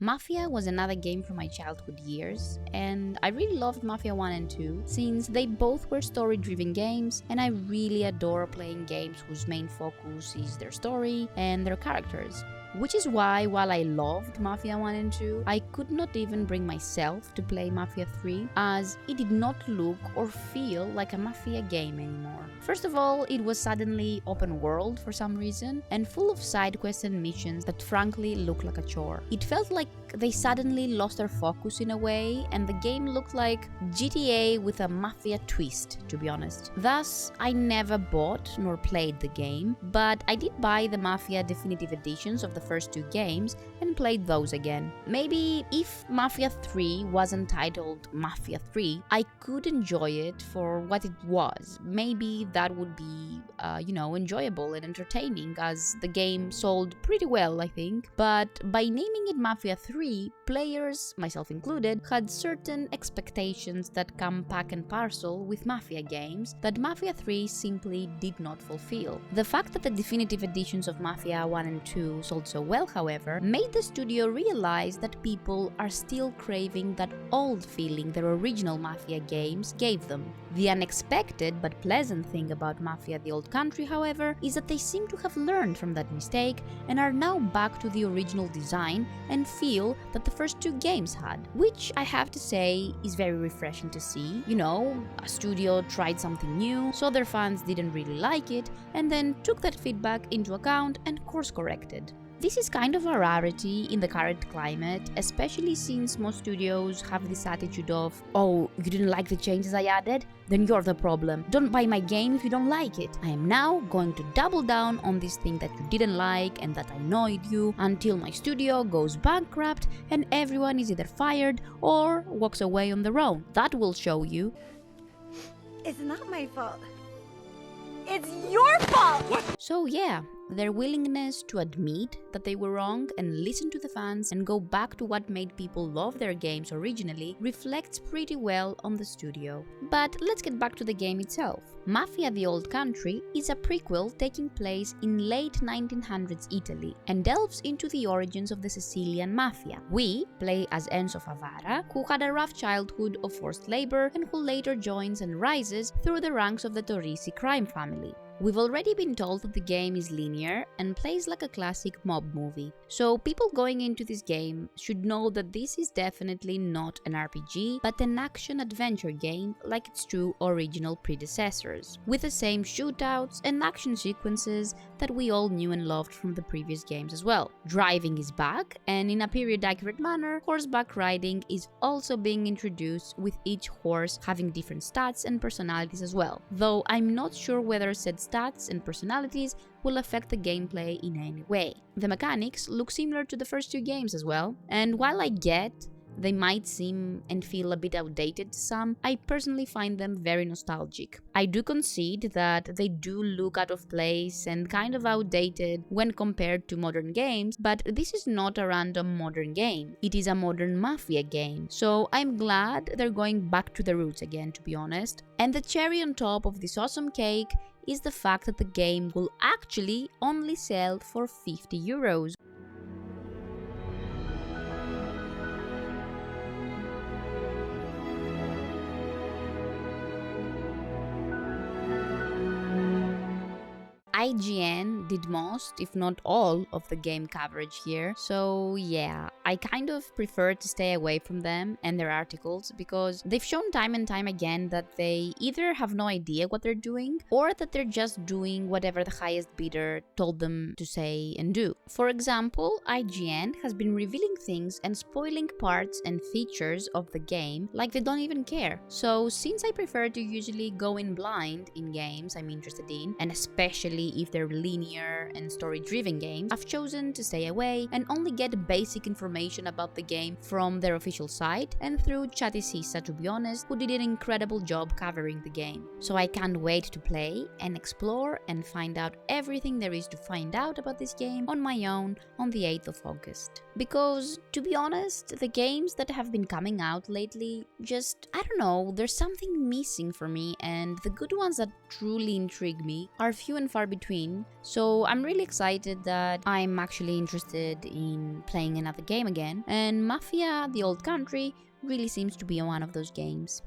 Mafia was another game from my childhood years, and I really loved Mafia 1 and 2 since they both were story-driven games, and I really adore playing games whose main focus is their story and their characters. Which is why, while I loved Mafia 1 and 2, I could not even bring myself to play Mafia 3, as it did not look or feel like a Mafia game anymore. First of all, it was suddenly open world for some reason, and full of side quests and missions that frankly looked like a chore. It felt like they suddenly lost their focus in a way, and the game looked like GTA with a Mafia twist, to be honest. Thus, I never bought nor played the game, but I did buy the Mafia definitive editions of the first two games and played those again. Maybe if Mafia 3 wasn't titled Mafia 3, I could enjoy it for what it was. Maybe that would be, enjoyable and entertaining, as the game sold pretty well, I think. But by naming it Mafia 3, players, myself included, had certain expectations that come pack and parcel with Mafia games that Mafia 3 simply did not fulfill. The fact that the definitive editions of Mafia 1 and 2 sold so well, however, made the studio realize that people are still craving that old feeling their original Mafia games gave them. The unexpected but pleasant thing about Mafia The Old Country, however, is that they seem to have learned from that mistake and are now back to the original design and feel that the first two games had, which I have to say is very refreshing to see. A studio tried something new, saw their fans didn't really like it, and then took that feedback into account and course corrected. This is kind of a rarity in the current climate, especially since most studios have this attitude of, "Oh, you didn't like the changes I added? Then you're the problem. Don't buy my game if you don't like it. I am now going to double down on this thing that you didn't like and that annoyed you until my studio goes bankrupt and everyone is either fired or walks away on their own. That will show you." It's not my fault. It's your fault! What? So yeah, their willingness to admit that they were wrong and listen to the fans and go back to what made people love their games originally reflects pretty well on the studio. But let's get back to the game itself. Mafia The Old Country is a prequel taking place in late 1900s Italy and delves into the origins of the Sicilian Mafia. We play as Enzo Favara, who had a rough childhood of forced labor and who later joins and rises through the ranks of the Torrisi crime family. We've already been told that the game is linear and plays like a classic mob movie, so people going into this game should know that this is definitely not an RPG, but an action-adventure game like its two original predecessors, with the same shootouts and action sequences that we all knew and loved from the previous games as well. Driving is back, and in a period-accurate manner, horseback riding is also being introduced, with each horse having different stats and personalities as well, though I'm not sure whether said stats and personalities will affect the gameplay in any way. The mechanics look similar to the first two games as well, and while I get they might seem and feel a bit outdated to some, I personally find them very nostalgic. I do concede that they do look out of place and kind of outdated when compared to modern games, but this is not a random modern game. It is a modern Mafia game, so I'm glad they're going back to the roots again, to be honest. And the cherry on top of this awesome cake is the fact that the game will actually only sell for €50. IGN did most, if not all, of the game coverage here, so yeah, I kind of prefer to stay away from them and their articles because they've shown time and time again that they either have no idea what they're doing or that they're just doing whatever the highest bidder told them to say and do. For example, IGN has been revealing things and spoiling parts and features of the game like they don't even care. So since I prefer to usually go in blind in games I'm interested in, and especially if they're linear and story-driven games, I've chosen to stay away and only get basic information about the game from their official site and through Chatty Sisa, to be honest, who did an incredible job covering the game. So I can't wait to play and explore and find out everything there is to find out about this game on my own on the 8th of August. Because, to be honest, the games that have been coming out lately just, I don't know, there's something missing for me, and the good ones that truly intrigue me are few and far between, so So I'm really excited that I'm actually interested in playing another game again, and Mafia The Old Country really seems to be one of those games.